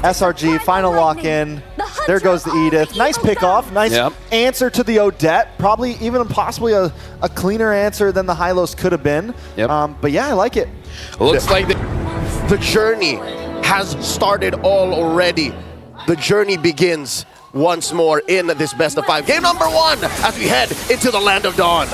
SRG, final lock-in. There goes the Edith. Nice pick-off, nice answer to the Odette. Probably even possibly a cleaner answer than the Hylos could have been. But yeah, I like it. Looks like the journey has started already. The journey begins once more in this best of 5. Game number 1 as we head into the Land of Dawn.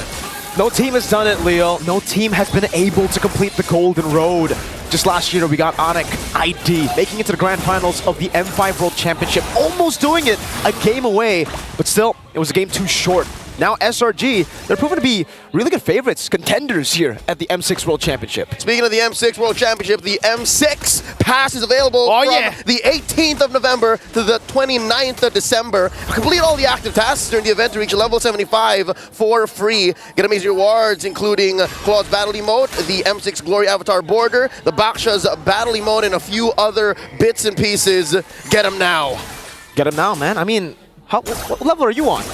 No team has done it, Leo. No team has been able to complete the Golden Road. Just last year, we got Onyx ID making it to the grand finals of the M5 World Championship, almost doing it a game away, but still, it was a game too short. Now SRG, they're proven to be really good favorites, contenders here at the M6 World Championship. Speaking of the M6 World Championship, the M6 pass is available from the 18th of November to the 29th of December. Complete all the active tasks during the event to reach level 75 for free. Get amazing rewards, including Claude's Battle Emote, the M6 Glory Avatar Border, the Baksha's Battle Emote, and a few other bits and pieces. Get them now. Get them now, man. I mean, what level are you on?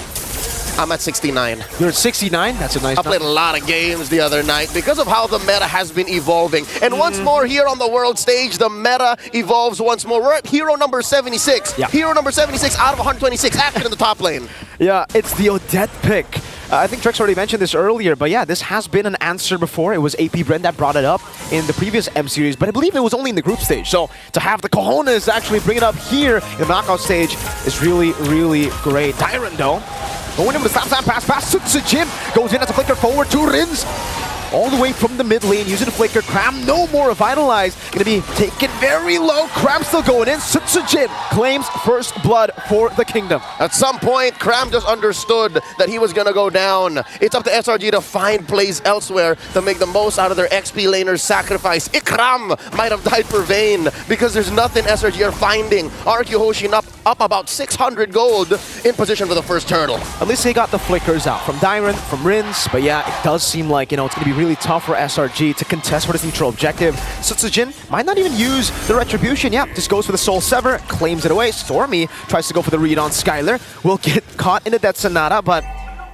I'm at 69. You're at 69? That's a nice I played a lot of games the other night because of how the meta has been evolving. And once more here on the world stage, the meta evolves once more. We're at hero number 76. Yeah. Hero number 76 out of 126 active in the top lane. Yeah, it's the Odette pick. I think Trex already mentioned this earlier, but yeah, this has been an answer before. It was AP Brent that brought it up in the previous M series, but I believe it was only in the group stage. So to have the cojones to actually bring it up here in the knockout stage is really, really great. Tyron, though, going in with a slam pass, Jim goes in as a flicker forward to Rins. All the way from the mid lane, using the flicker. Cram, no more revitalize. Gonna be taken very low. Cram still going in. Jim claims first blood for the kingdom. At some point, Cram just understood that he was gonna go down. It's up to SRG to find plays elsewhere to make the most out of their XP laner's sacrifice. Ikram might have died for Vayne because there's nothing SRG are finding. RRQ HOSHI up about 600 gold in position for the first turtle. At least they got the flickers out from Dyron, from Rins, but yeah, it does seem like, it's gonna be really tough for SRG to contest for this neutral objective. Sutsujin might not even use the Retribution. Yeah, just goes for the Soul Sever, claims it away. Stormy tries to go for the read on Skylar. Will get caught in the Death Sonata, but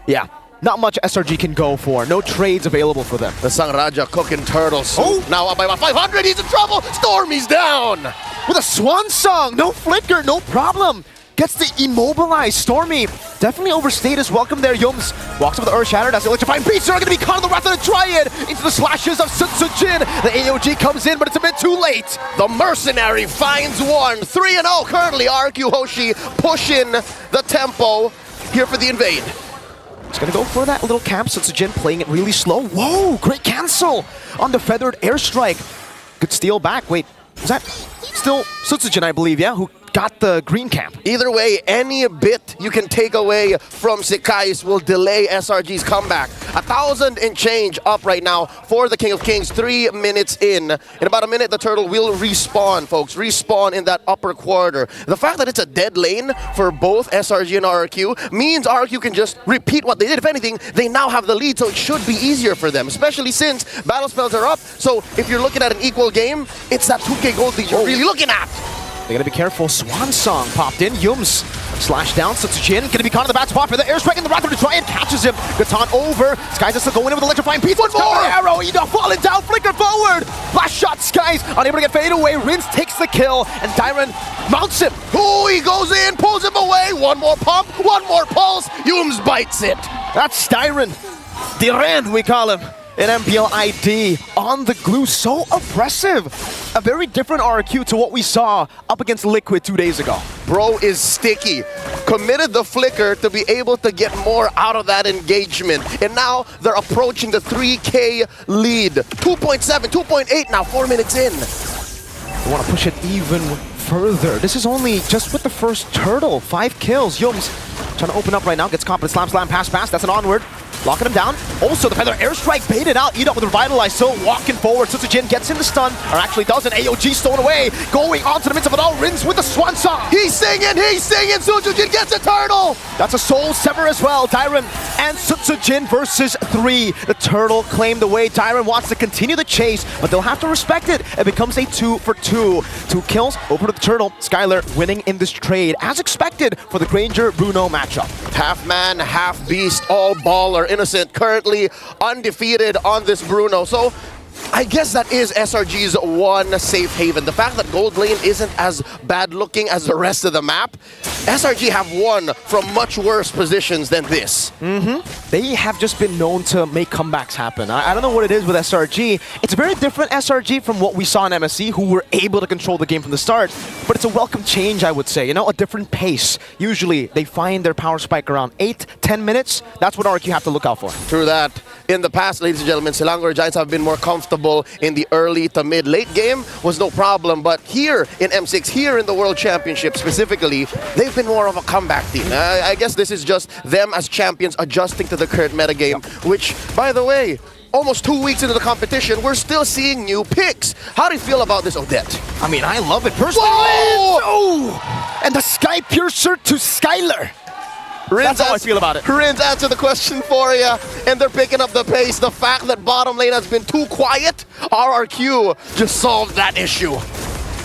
yeah, not much SRG can go for. No trades available for them. The Sangraja cooking turtles. Oh, now up by about 500. He's in trouble. Stormy's down. With a Swan Song. No flicker, no problem. Gets the immobilized. Stormy definitely overstayed his welcome there. Yums walks up with the Earth Shattered as the electrifying beasts are going to be caught in the wrath of the Triad into the slashes of Sutsujin. The AOG comes in, but it's a bit too late. The Mercenary finds one. 3-0 currently. RRQ HOSHI pushing the tempo here for the invade. He's going to go for that little camp. Sutsujin playing it really slow. Whoa, great cancel on the Feathered Airstrike. Good steal back. Wait, is that still Sutsujin, I believe, yeah? Who got the green camp. Either way, any bit you can take away from Sekais will delay SRG's comeback. 1,000 and change up right now for the King of Kings. 3 minutes in. In about a minute, the turtle will respawn, folks. Respawn in that upper quarter. The fact that it's a dead lane for both SRG and RRQ means RRQ can just repeat what they did. If anything, they now have the lead, so it should be easier for them, especially since battle spells are up. So if you're looking at an equal game, it's that 2K gold that you're really looking at. They gotta be careful. Swan Song popped in. Yums slash down. Sutsujin gonna be caught in the bad spot for the airstrike, and the Wrath of the Triad catches him. Gatan over. Skies is still going in with electrifying piece. One more arrow. Ida falling down. Flicker forward. Last shot. Skies unable to get fade away. Rins takes the kill, and Dyron mounts him. Oh, he goes in, pulls him away. One more pump. One more pulse. Yums bites it. That's Dyron. Diren, we call him. In MPL ID on the glue, so oppressive. A very different RRQ to what we saw up against Liquid 2 days ago. Bro is sticky. Committed the flicker to be able to get more out of that engagement. And now they're approaching the 3K lead. 2.7, 2.8 now, 4 minutes in. They want to push it even further. This is only just with the first turtle. 5 kills. Yums trying to open up right now. Gets caught, but slam, pass. That's an onward. Locking him down. Also, the Feather Airstrike baited out. Eat up with Revitalize. Still walking forward. Sutsujin gets in the stun. Or actually doesn't. AOG stolen away. Going onto the midst of it all. Rins with the Swan Song. He's singing. Sutsujin gets a turtle. That's a Soul Sever as well. Dyron and Sutsujin versus 3. The turtle claimed away. Dyron wants to continue the chase, but they'll have to respect it. It becomes a 2 for 2. 2 kills over to the turtle. Skylar winning in this trade, as expected for the Granger-Bruno matchup. Half man, half beast, all baller. Innocent currently undefeated on this Bruno. So I guess that is SRG's one safe haven. The fact that gold lane isn't as bad looking as the rest of the map, SRG have won from much worse positions than this. They have just been known to make comebacks happen. I don't know what it is with SRG. It's a very different SRG from what we saw in MSC, who were able to control the game from the start. But it's a welcome change, I would say. You know, a different pace. Usually, they find their power spike around 8-10 minutes. That's what RRQ have to look out for. True that. In the past, ladies and gentlemen, Selangor Giants have been more comfortable in the early to mid-late game. Was no problem. But here in M6, here in the World Championship specifically, they've been more of a comeback team. I guess this is just them as champions adjusting to the current metagame, which, by the way, almost 2 weeks into the competition, we're still seeing new picks. How do you feel about this, Odette? I mean, I love it personally. Whoa! And the Sky Piercer to Skylar. That's how I feel about it. Rins answered the question for you, and they're picking up the pace. The fact that bottom lane has been too quiet, RRQ just solved that issue.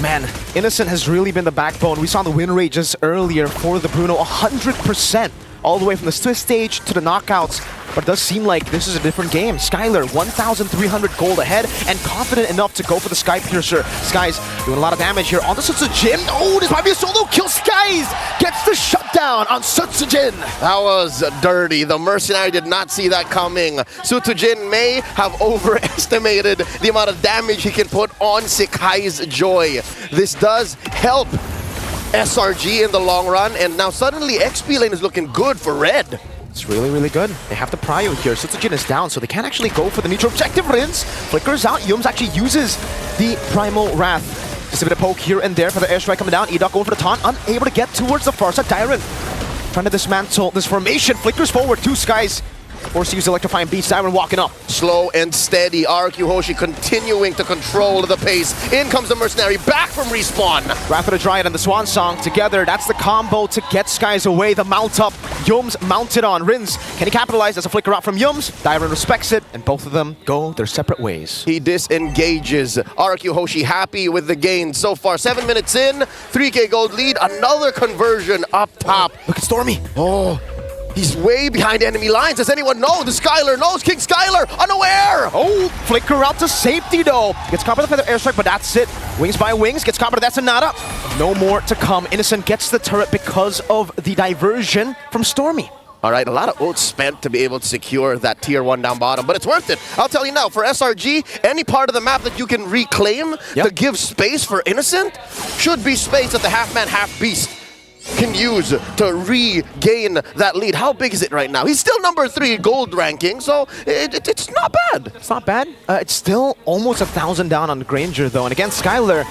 Man, Innocent has really been the backbone. We saw the win rate just earlier for the Bruno, 100%. All the way from the Swiss stage to the knockouts. But it does seem like this is a different game. Skylar, 1,300 gold ahead and confident enough to go for the Sky Piercer. Sky's doing a lot of damage here on the Sutsujin. Oh, this might be a solo kill. Skies gets the shutdown on Sutsujin. That was dirty. The Mercenary did not see that coming. Sutsujin may have overestimated the amount of damage he can put on Sekai's Joy. This does help SRG in the long run, and now suddenly XP lane is looking good for red. It's really, really good. They have the prio here. Sutsujin is down, so they can't actually go for the neutral objective. Rins flickers out. Yums actually uses the Primal Wrath. Just a bit of poke here and there for the airstrike coming down. Edok going for the taunt, unable to get towards the far side. Dyron trying to dismantle this formation. Flickers forward, two Skies. Forced to use electrifying beats. Dyron walking up. Slow and steady. RRQ HOSHI continuing to control the pace. In comes the Mercenary back from respawn. Wrath of the Dryad and the Swan Song together. That's the combo to get Skies away. The mount up. Yums mounted on. Rins, can he capitalize? There's a flicker out from Yums. Dyron respects it, and both of them go their separate ways. He disengages. RRQ HOSHI happy with the gain so far. 7 minutes in, 3K gold lead. Another conversion up top. Look at Stormy. Oh. He's way behind enemy lines. Does anyone know? The Skylar knows. King Skylar, unaware. Oh, flicker out to safety though. Gets caught by the feather airstrike, but that's it. Wings by wings, gets caught by that's a nada. No more to come. Innocent gets the turret because of the diversion from Stormy. All right, a lot of oats spent to be able to secure that tier 1 down bottom, but it's worth it. I'll tell you now, for SRG, any part of the map that you can reclaim to give space for Innocent should be space that the half-man, half-beast can use to regain that lead. How big is it right now? He's still number 3 gold ranking, so it's not bad. It's not bad. It's still almost 1,000 down on Granger, though. And against Skylar,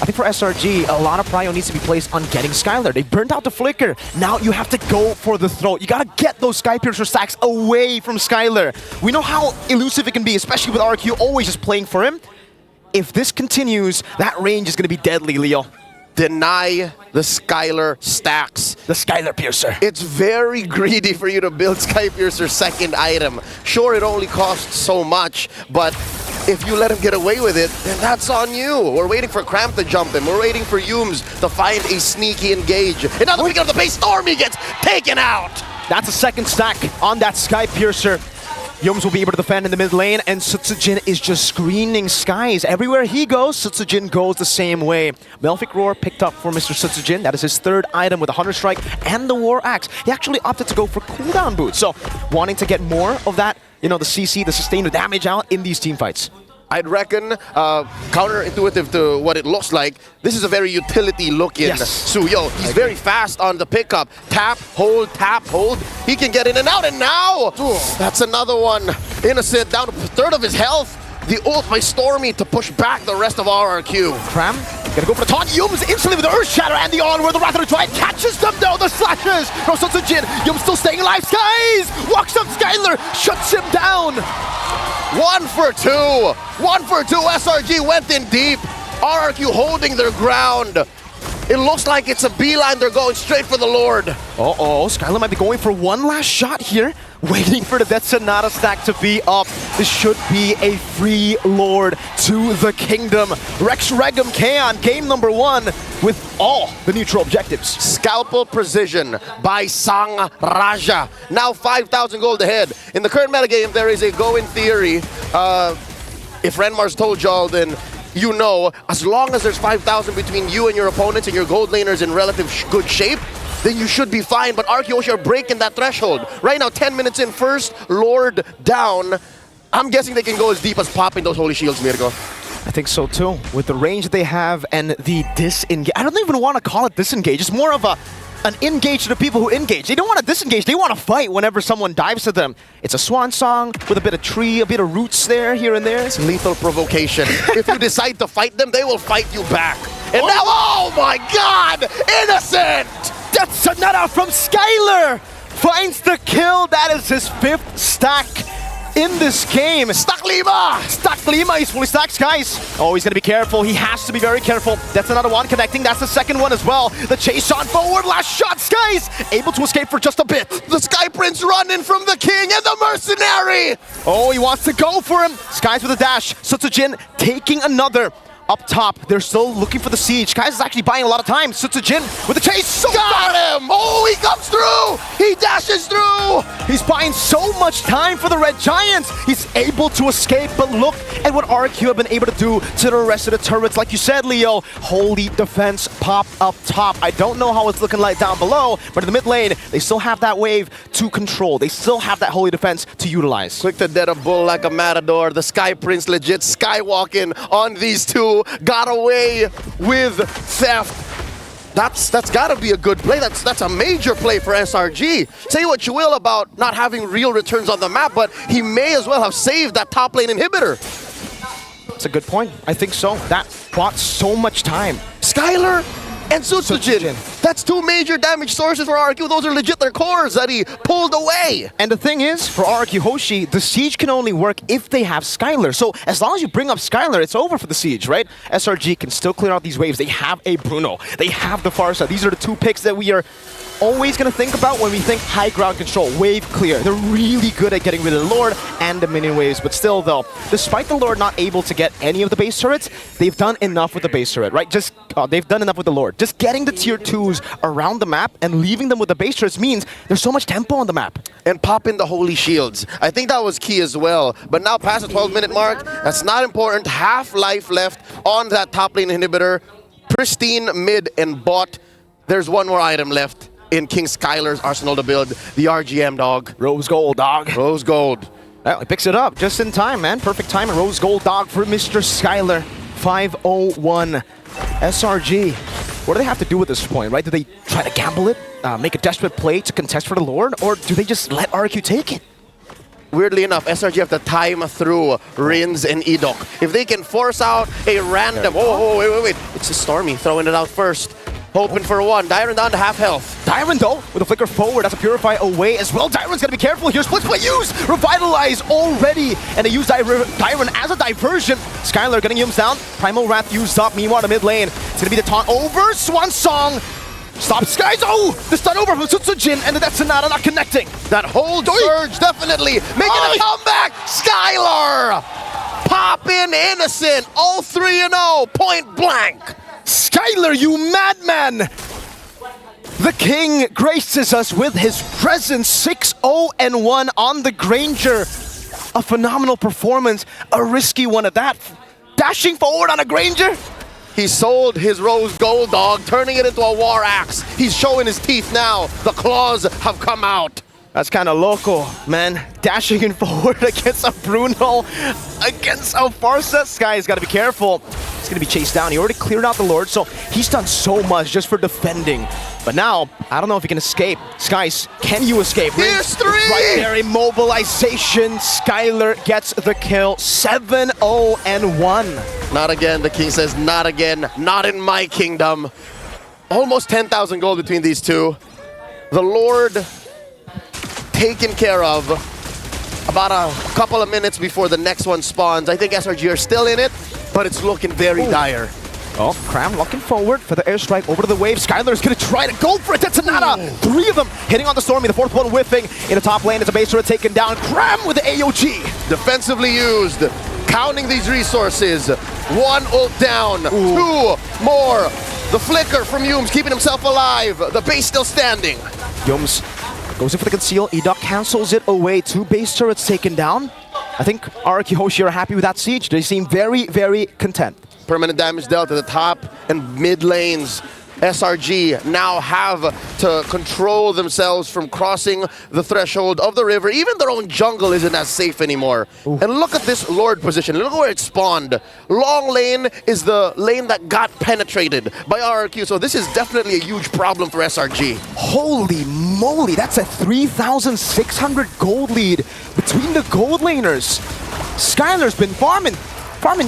I think for SRG, a lot of prio needs to be placed on getting Skylar. They burnt out the flicker. Now you have to go for the throw. You gotta get those Sky Piercer stacks away from Skylar. We know how elusive it can be, especially with RRQ always just playing for him. If this continues, that range is gonna be deadly, Leo. Deny the Skylar stacks. The Skylar Piercer. It's very greedy for you to build Sky Piercer's second item. Sure, it only costs so much, but if you let him get away with it, then that's on you. We're waiting for Cramp to jump him. We're waiting for Yums to find a sneaky engage. And now the beginning of the base, Stormy gets taken out. That's a second stack on that Sky Piercer. Yums will be able to defend in the mid lane, and Sutsujin is just screening Skies. Everywhere he goes, Sutsujin goes the same way. Melphic Roar picked up for Mr. Sutsujin. That is his 3rd item with the Hunter Strike and the War Axe. He actually opted to go for cooldown boots, so wanting to get more of that, you know, the CC, the sustained damage out in these team fights. I'd reckon, counterintuitive to what it looks like, this is a very utility-looking Suyo. He's very fast on the pickup. Tap, hold, he can get in and out, and now, that's another one. Innocent down to 1/3 of his health. The ult by Stormy to push back the rest of RRQ. Cram, gonna go for the taunt. Yums instantly with the Earth Shatter and the onward. The Wrath of the Dryad catches them though. The slashes from Sutsujin. Yums still staying alive. Skies walks up Skylar, shuts him down. 1 for 2. 1 for 2. SRG went in deep. RRQ holding their ground. It looks like it's a beeline. They're going straight for the Lord. Uh-oh, Skylar might be going for one last shot here. Waiting for the Death Sonata stack to be up. This should be a free Lord to the kingdom. Rex Regum Kaon, game number 1 with all the neutral objectives. Scalpel Precision by Sang Raja. Now 5,000 gold ahead. In the current metagame, there is a go in theory. if Renmar's told y'all, then you know, as long as there's 5,000 between you and your opponents and your gold laners in relative good shape, then you should be fine. But RRQ HOSHI are breaking that threshold. Right now, 10 minutes in, first Lord down. I'm guessing they can go as deep as popping those holy shields, Mirko. I think so too. With the range that they have and the disengage. I don't even want to call it disengage. It's more of an engage to the people who engage. They don't want to disengage. They want to fight whenever someone dives to them. It's a swan song with a bit of tree, a bit of roots there, here and there. It's lethal provocation. If you decide to fight them, they will fight you back. And now, oh my God! Innocent! That's another from Skylar! Finds the kill. That is his 5th stack in this game. Stack Lima! Stack Lima, he's fully stacked, guys. Oh, he's gonna be careful. He has to be very careful. That's another one connecting. That's the second one as well. The chase on forward. Last shot, Skies able to escape for just a bit. The Sky Prince running from the King and the Mercenary! Oh, he wants to go for him. Skies with a dash. Sutsujin taking another. Up top, they're still looking for the siege. Skies is actually buying a lot of time. Sutsujin with the chase. Got him! Oh, he comes through! He dashes through! He's buying so much time for the Red Giants. He's able to escape, but look at what RRQ have been able to do to the rest of the turrets. Like you said, Leo, holy defense pop up top. I don't know how it's looking like down below, but in the mid lane, they still have that wave to control. They still have that holy defense to utilize. Quick to dead a bull like a matador. The Sky Prince legit skywalking on these two. Got away with theft. That's got to be a good play. That's a major play for SRG. Say what you will about not having real returns on the map, but he may as well have saved that top lane inhibitor. That's a good point. I think so. That bought so much time. Skylar and Sutsujin. That's 2 major damage sources for RRQ. Those are legit their cores that he pulled away. And the thing is, for RRQ HOSHI, the siege can only work if they have Skylar. So as long as you bring up Skylar, it's over for the siege, right? SRG can still clear out these waves. They have a Bruno. They have the Farsa. These are the 2 picks that we are always going to think about when we think high ground control, wave clear. They're really good at getting rid of the Lord and the minion waves, but still though, despite the Lord not able to get any of the base turrets, they've done enough with the base turret, right? They've done enough with the Lord. Just getting the tier 2s around the map and leaving them with the base turrets means there's so much tempo on the map. And popping the holy shields. I think that was key as well. But now past the 12-minute mark, that's not important. Half life left on that top lane inhibitor. Pristine mid and bot. There's one more item left in King Skylar's arsenal to build, the RGM, dog. Rose gold, dog. Rose gold. Well, he picks it up just in time, man. Perfect time. Rose gold, dog, for Mr. Skylar. 501 SRG. What do they have to do with this point, right? Do they try to gamble it, make a desperate play to contest for the Lord, or do they just let RRQ take it? Weirdly enough, SRG have to time through Rins and Edok. If they can force out a random... Oh, wait. It's a Stormy throwing it out first. Hoping for one. Dyron down to half health. Dyron though, with a flicker forward, that's a Purify away as well. Dyron's gonna be careful here. Split play used! Revitalize already! And they use Dyron as a diversion. Skylar getting Yums down. Primal Wrath used up. Meanwhile, the mid lane. It's gonna be the taunt over. Swan Song! Stop Skies! Oh! The stun over from Sutsujin, and that's Sonata not connecting. That hold surge definitely making a comeback! Skylar! Poppin' innocent! All 3-0, point blank! Skylar, you madman! The King graces us with his presence. 6-0-1 on the Granger. A phenomenal performance, a risky one at that. Dashing forward on a Granger. He sold his Rose Gold, dog, turning it into a War Axe. He's showing his teeth now. The claws have come out. That's kind of loco, man. Dashing in forward against a Bruno, against a Farsa. Sky's got to be careful. He's going to be chased down. He already cleared out the Lord, so he's done so much just for defending. But now, I don't know if he can escape. Skies, can you escape? Here's 3! Right there, immobilization. Skylar gets the kill. 7-0-1. Not again, the King says, not again. Not in my kingdom. Almost 10,000 gold between these two. The Lord taken care of about a couple of minutes before the next one spawns. I think SRG are still in it, but it's looking very dire. Oh, Cram looking forward for the airstrike over to the wave. Skylar's gonna try to go for it. That's Sonata. 3 of them hitting on the Stormy. The 4th one whiffing. In the top lane, it's a base turret taken down. Cram with the AOG. Defensively used. Counting these resources. 1 ult down. 2 more. The flicker from Yums keeping himself alive. The base still standing. Yums goes in for the conceal. Edok cancels it away. 2 base turrets taken down. I think RRQ HOSHI are happy with that siege. They seem very, very content. Permanent damage dealt to the top and mid lanes. SRG now have to control themselves from crossing the threshold of the river. Even their own jungle isn't as safe anymore. Ooh. And look at this Lord position. Look where it spawned. Long lane is the lane that got penetrated by RRQ. So this is definitely a huge problem for SRG. Holy moly, that's a 3,600 gold lead between the gold laners. Skylar's been farming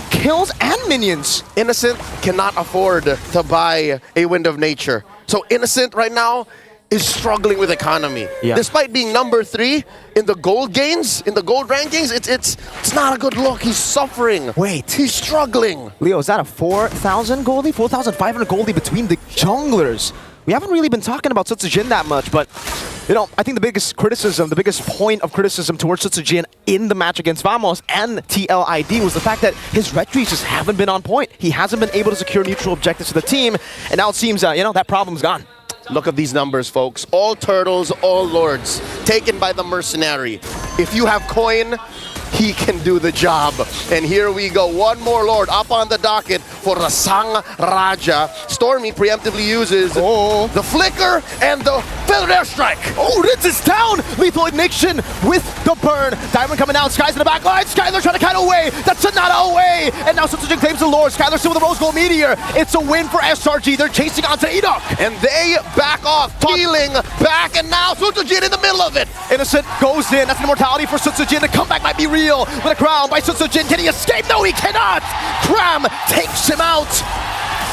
kills and minions. Innocent cannot afford to buy a Wind of Nature. So Innocent right now is struggling with economy. Yeah. Despite being number 3 in the gold gains, in the gold rankings, it's not a good look. He's suffering. Wait. He's struggling. Leo, is that a 4,000 gold lead? 4,500 gold lead between the junglers. We haven't really been talking about Sutsujin that much, but you know, I think the biggest criticism, the biggest point of criticism towards Sutsujin in the match against Vamos and TLID was the fact that his red trees just haven't been on point. He hasn't been able to secure neutral objectives to the team, and now it seems, you know, that problem's gone. Look at these numbers, folks. All turtles, all lords, taken by the mercenary. If you have coin, he can do the job. And here we go. One more lord up on the docket for the Sang Raja. Stormy preemptively uses the flicker and the feathered airstrike. Oh, this is down! Lethal ignition with the burn. Diamond coming out. Sky's in the back line. Skylar trying to cut away. That's not away. And now Sutsujin claims the lord. Skylar still with the rose gold meteor. It's a win for SRG. They're chasing onto Enoch. And they back off, healing back, and now Sutsujin in the middle of it. Innocent goes in. That's an immortality for Sutsujin. The comeback might be real. With a crown by Sutsujin. Can he escape? No, he cannot! Cram takes him out.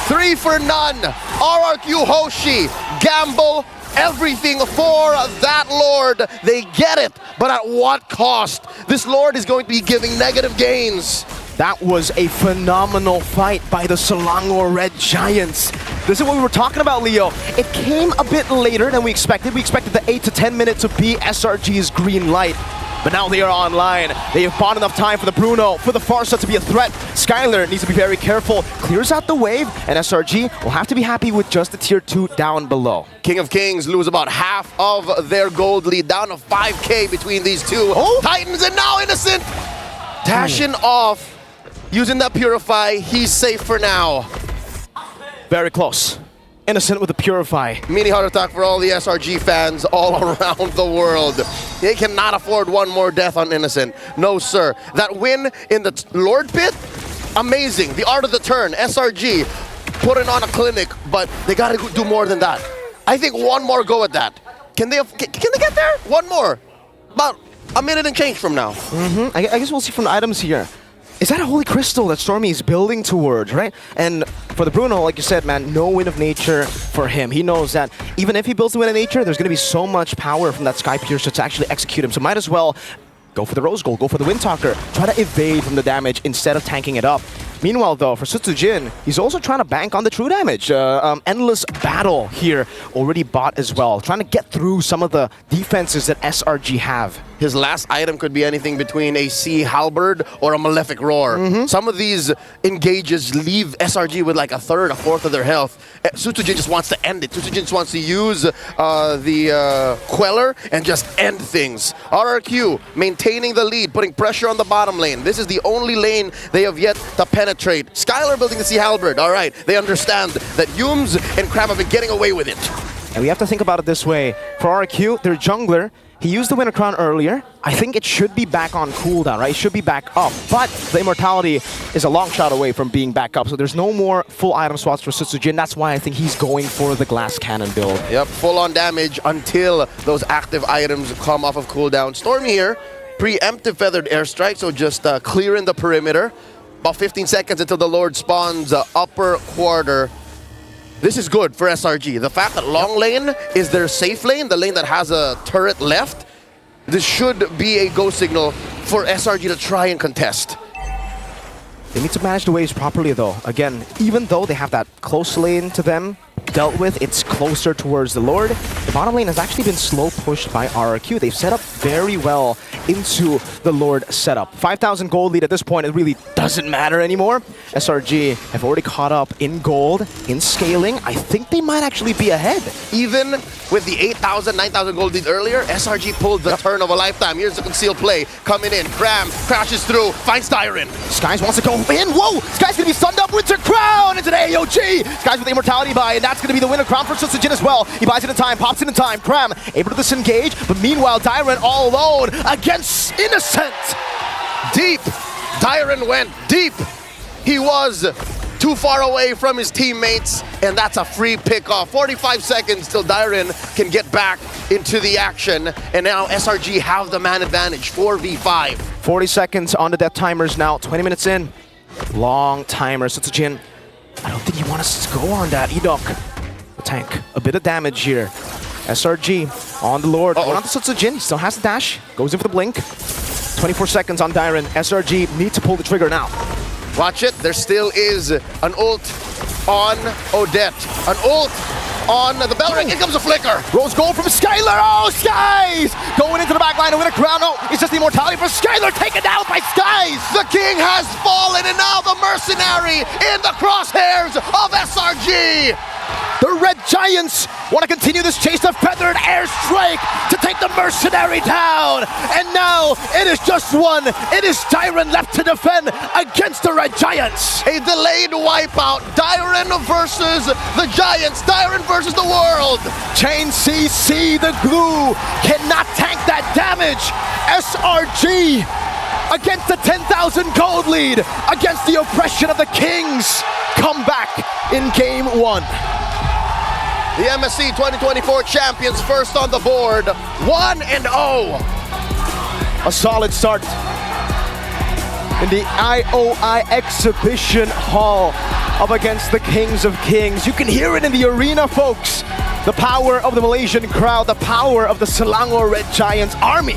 3 for none. RRQ HOSHI gamble everything for that Lord. They get it, but at what cost? This Lord is going to be giving negative gains. That was a phenomenal fight by the Selangor Red Giants. This is what we were talking about, Leo. It came a bit later than we expected. We expected the 8 to 10 minutes to be SRG's green light. But now they are online. They have bought enough time for the Bruno, for the Farsa to be a threat. Skylar needs to be very careful. Clears out the wave, and SRG will have to be happy with just the tier 2 down below. King of Kings lose about half of their gold lead, down to 5K between these two. Titans, and now Innocent dashing off, using that Purify. He's safe for now. Very close. Innocent with the Purify. Mini heart attack for all the SRG fans all around the world. They cannot afford one more death on Innocent. No, sir. That win in the Lord Pit, amazing. The art of the turn, SRG putting on a clinic, but they got to do more than that. I think one more go at that. Can they get there? One more. About a minute and change from now. I guess we'll see from the items here. Is that a Holy Crystal that Stormy is building towards, right? And for the Bruno, like you said, man, no Wind of Nature for him. He knows that even if he builds the Wind of Nature, there's going to be so much power from that Sky Piercer to actually execute him. So might as well go for the Rose Gold, go for the Wind Talker, try to evade from the damage instead of tanking it up. Meanwhile, though, for Sutsujin, he's also trying to bank on the true damage. Endless Battle here, already bought as well. Trying to get through some of the defenses that SRG have. His last item could be anything between a Sea Halberd or a Malefic Roar. Some of these engages leave SRG with like a third, a fourth of their health. Sutsujin just wants to end it. Sutsujin just wants to use the Queller and just end things. RRQ maintaining the lead, putting pressure on the bottom lane. This is the only lane they have yet to penetrate. Skylar building the Sea Halberd. All right, they understand that Yums and Cram have been getting away with it. And we have to think about it this way. For RRQ, their jungler, he used the Winter Crown earlier. I think it should be back on cooldown, right? It should be back up. But the Immortality is a long shot away from being back up. So there's no more full item slots for Sutsujin. That's why I think he's going for the Glass Cannon build. Yep, full on damage until those active items come off of cooldown. Stormy here, preemptive Feathered Airstrike, so just clearing the perimeter. About 15 seconds until the Lord spawns upper quarter. This is good for SRG. The fact that long lane is their safe lane, the lane that has a turret left, this should be a go signal for SRG to try and contest. They need to manage the waves properly, though. Again, even though they have that close lane to them dealt with, it's closer towards the Lord. The bottom lane has actually been slow pushed by RRQ. They've set up very well into the Lord setup. 5,000 gold lead at this point, it really does doesn't matter anymore. SRG have already caught up in gold, in scaling. I think they might actually be ahead. Even with the 8,000, 9,000 gold lead earlier, SRG pulled the turn of a lifetime. Here's the concealed play coming in. Cram crashes through, finds Dyron. Skies wants to go in. Whoa! Skies gonna be sunned up. Winter Crown into the AOG. Skies with the Immortality buy, and that's gonna be the winner crown for Sutsujin as well. He buys it in time, pops it in time. Cram able to disengage, but meanwhile Dyron all alone against Innocent. Deep. Dyron went deep. He was too far away from his teammates, and that's a free pick-off. 45 seconds till Dyron can get back into the action, and now SRG have the man advantage, 4v5. 40 seconds on the death timers now, 20 minutes in. Long timer, Sutsujin. I don't think you want us to go on that, Edok. The tank, a bit of damage here. SRG on the Lord, going on to Sutsujin, he still has the dash, goes in for the blink. 24 seconds on Dyron, SRG need to pull the trigger now. Watch it, there still is an ult on Odette. An ult on the bell ring. Here comes a flicker. Rose gold from Skylar. Oh, Skies! Going into the back line to win a crown. No, it's just the immortality for Skylar, taken down by Skies. The king has fallen, and now the mercenary in the crosshairs of SRG. The Red Giants want to continue this chase of feathered airstrike to take the mercenary down. And now it is just one. It is Dyron left to defend against the Red Giants. A delayed wipeout. Dyron versus the Giants. Dyron versus the world. Chain CC, the glue, cannot tank that damage. SRG against the 10,000 gold lead, against the oppression of the Kings. Come back in game one. The MSC 2024 champions first on the board, 1-0. A solid start in the IOI exhibition hall up against the Kings of Kings. You can hear it in the arena, folks. The power of the Malaysian crowd, the power of the Selangor Red Giants army.